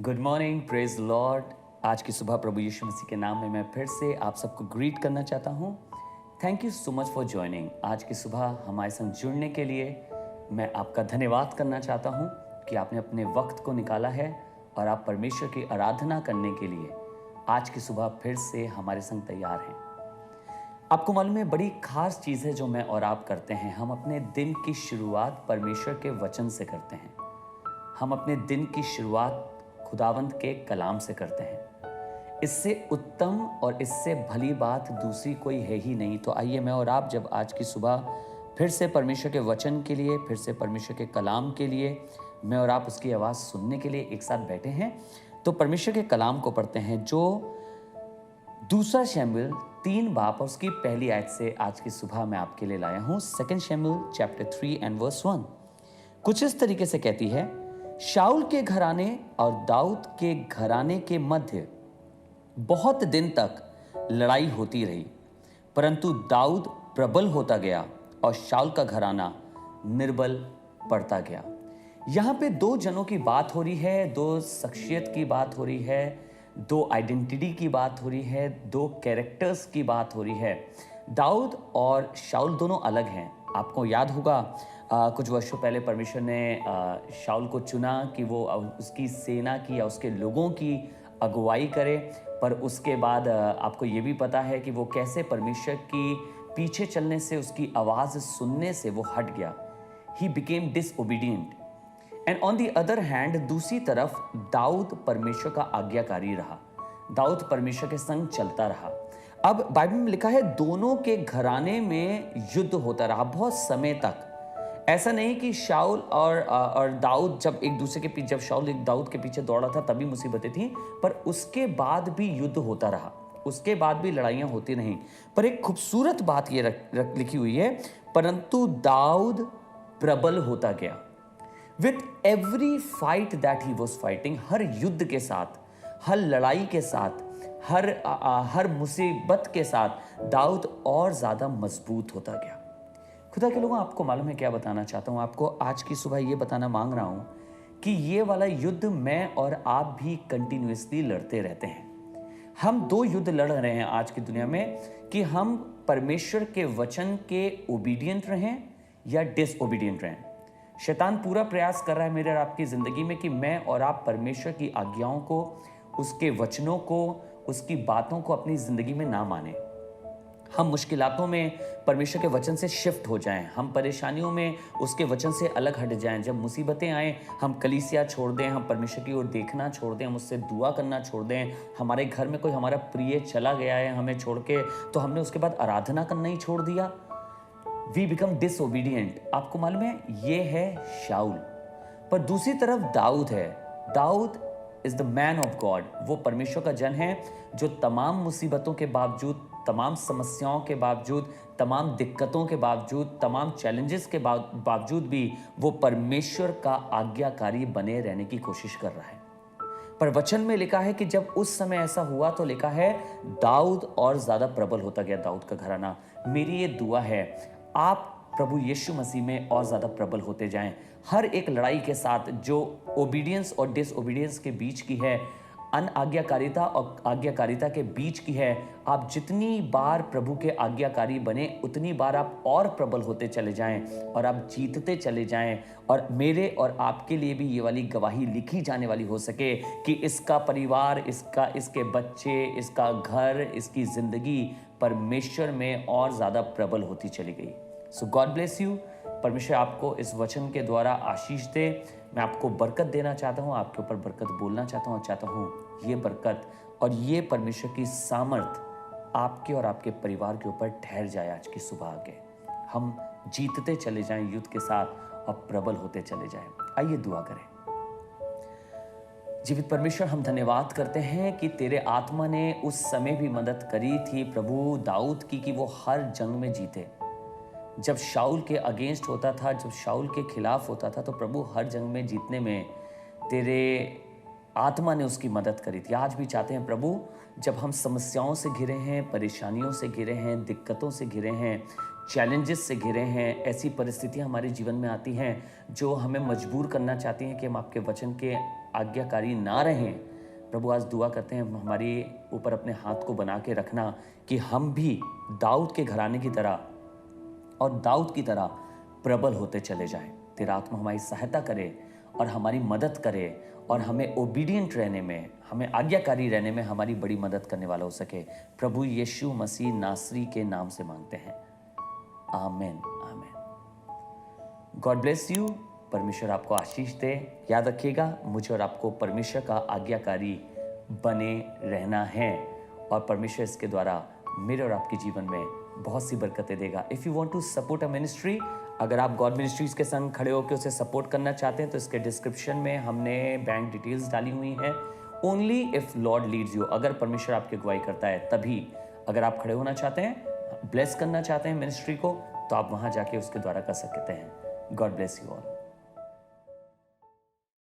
Good morning, praise Lord. आज की सुबह प्रभु यीशु मसीह के नाम में मैं फिर से आप सबको ग्रीट करना चाहता हूँ। Thank you so much for joining. आज की सुबह हमारे संग जुड़ने के लिए मैं आपका धन्यवाद करना चाहता हूँ कि आपने अपने वक्त को निकाला है और आप परमेश्वर की आराधना करने के लिए आज की सुबह फिर से हमारे संग तैयार हैं। आपको मालूम है, बड़ी खास चीज़ है जो मैं और आप करते हैं। हम अपने दिन की शुरुआत परमेश्वर के वचन से करते हैं। हम अपने दिन की शुरुआत खुदावंत के कलाम से करते हैं। इससे उत्तम और इससे भली बात दूसरी कोई है ही नहीं। तो आइए मैं और आप जब आज की सुबह फिर से परमेश्वर के वचन के लिए, फिर से परमेश्वर के कलाम के लिए, मैं और आप उसकी आवाज़ सुनने के लिए एक साथ बैठे हैं, तो परमेश्वर के कलाम को पढ़ते हैं जो दूसरा शमूएल 3 बाब और उसकी पहली आयत से आज की सुबह मैं आपके लिए लाया हूँ। 2 शमूएल चैप्टर 3 एंड वर्स 1 कुछ इस तरीके से कहती है, शाऊल के घराने और दाऊद के घराने के मध्य बहुत दिन तक लड़ाई होती रही, परंतु दाऊद प्रबल होता गया और शाऊल का घराना निर्बल पड़ता गया। यहाँ पे दो जनों की बात हो रही है, दो शख्सियत की बात हो रही है, दो आइडेंटिटी की बात हो रही है, दो कैरेक्टर्स की बात हो रही है। दाऊद और शाऊल दोनों अलग हैं। आपको याद होगा कुछ वर्षों पहले परमेश्वर ने शाऊल को चुना कि वो उसकी सेना की या उसके लोगों की अगुवाई करे, पर उसके बाद आपको ये भी पता है कि वो कैसे परमेश्वर की पीछे चलने से, उसकी आवाज़ सुनने से वो हट गया। He became disobedient. And on the other hand, दूसरी तरफ दाऊद परमेश्वर का आज्ञाकारी रहा। दाऊद परमेश्वर के संग चलता रहा। अब बाइबल में लिखा है दोनों के घराने में युद्ध होता रहा बहुत समय तक। ऐसा नहीं कि शाऊल और दाऊद जब एक दूसरे के पीछे, जब शाऊल एक दाऊद के पीछे दौड़ा था तभी मुसीबतें थी, पर उसके बाद भी युद्ध होता रहा, उसके बाद भी लड़ाइयां होती नहीं। पर एक खूबसूरत बात ये लिखी हुई है, परंतु दाऊद प्रबल होता गया। With every fight that he was fighting, हर युद्ध के साथ, हर लड़ाई के साथ, हर मुसीबत के साथ दाऊद और ज्यादा मजबूत होता गया। खुदा के लोगों, आपको मालूम है क्या बताना चाहता हूँ? आपको आज की सुबह ये बताना मांग रहा हूँ कि ये वाला युद्ध मैं और आप भी कंटिन्यूसली लड़ते रहते हैं। हम दो युद्ध लड़ रहे हैं आज की दुनिया में कि हम परमेश्वर के वचन के ओबीडियंट रहें या डिसओबीडियंट रहें। शैतान पूरा प्रयास कर रहा है मेरे और आपकी जिंदगी में कि मैं और आप परमेश्वर की आज्ञाओं को, उसके वचनों को, उसकी बातों को अपनी जिंदगी में ना माने। हम मुश्किलातों में परमेश्वर के वचन से शिफ्ट हो जाएं, हम परेशानियों में उसके वचन से अलग हट जाएं। जब मुसीबतें आएं, हम कलीसिया छोड़ दें, हम परमेश्वर की ओर देखना छोड़ दें, हम उससे दुआ करना छोड़ दें। हमारे घर में कोई हमारा प्रिय चला गया है हमें छोड़ के, तो हमने उसके बाद आराधना करना ही छोड़ दिया। We become disobedient. आपको मालूम है, ये है शाऊल। पर दूसरी तरफ दाऊद है। Daud is the man of God. वो परमेश्वर का जन है जो तमाम मुसीबतों के बावजूद, तमाम समस्याओं के बावजूद, तमाम दिक्कतों के बावजूद, तमाम चैलेंजेस के बावजूद भी वो परमेश्वर का आज्ञाकारी बने रहने की कोशिश कर रहा है। पर वचन में लिखा है कि जब उस समय ऐसा हुआ तो लिखा है दाऊद और ज्यादा प्रबल होता गया, दाऊद का घराना। मेरी ये दुआ है, आप प्रभु यीशु मसीह में और ज्यादा प्रबल होते जाएं। हर एक लड़ाई के साथ जो ओबीडियंस और डिसओबीडियंस के बीच की है, अनआज्ञाकारिता और आज्ञाकारिता के बीच की है, आप जितनी बार प्रभु के आज्ञाकारी बने उतनी बार आप और प्रबल होते चले जाएं और आप जीतते चले जाएं। और मेरे और आपके लिए भी ये वाली गवाही लिखी जाने वाली हो सके कि इसका परिवार, इसके बच्चे, इसका घर, इसकी जिंदगी परमेश्वर में और ज्यादा प्रबल होती चली गई। सो गॉड ब्लेस यू। परमेश्वर आपको इस वचन के द्वारा आशीष दे। मैं आपको बरकत देना चाहता हूँ, आपके ऊपर बरकत बोलना चाहता हूँ और चाहता हूँ ये बरकत और ये परमेश्वर की सामर्थ आपके और आपके परिवार के ऊपर ठहर जाए। आज की सुबह आगे हम जीतते चले जाएं युद्ध के साथ और प्रबल होते चले जाएं। आइए दुआ करें। जीवित परमेश्वर, हम धन्यवाद करते हैं कि तेरे आत्मा ने उस समय भी मदद करी थी प्रभु दाऊद की कि वो हर जंग में जीते। जब शाऊल के अगेंस्ट होता था, जब शाऊल के खिलाफ होता था, तो प्रभु हर जंग में जीतने में तेरे आत्मा ने उसकी मदद करी थी। आज भी चाहते हैं प्रभु, जब हम समस्याओं से घिरे हैं, परेशानियों से घिरे हैं, दिक्कतों से घिरे हैं, चैलेंजेस से घिरे हैं, ऐसी परिस्थितियां हमारे जीवन में आती हैं जो हमें मजबूर करना चाहती हैं कि हम आपके वचन के आज्ञाकारी ना रहें, प्रभु आज दुआ करते हैं हमारे ऊपर अपने हाथ को बना के रखना कि हम भी दाऊद के घराने की तरह और दाऊद की तरह प्रबल होते चले जाएं। तेरा आत्मा हमारी सहायता करे और हमारी मदद करे और हमें ओबीडियंट रहने में, हमें आज्ञाकारी रहने में हमारी बड़ी मदद करने वाला हो सके। प्रभु यीशु मसीह नासरी के नाम से मांगते हैं, आमेन आमेन। God bless you. परमेश्वर आपको आशीष दे। याद रखिएगा, मुझे और आपको परमेश्वर का आज्ञाकारी बने रहना है और परमेश्वर इसके द्वारा मेरे और आपके जीवन में बहुत सी बरकतें देगा। If you want to support a ministry, अगर आप गॉड मिनिस्ट्रीज के संग खड़े होकर उसे सपोर्ट करना चाहते हैं तो इसके डिस्क्रिप्शन में हमने बैंक डिटेल्स डाली हुई हैं। Only if Lord leads you, अगर परमेश्वर आपकी अगुवाई करता है तभी। अगर आप खड़े होना चाहते हैं, ब्लेस करना चाहते हैं मिनिस्ट्री को, तो आप वहां जाके उसके द्वारा कर सकते हैं। God bless you all.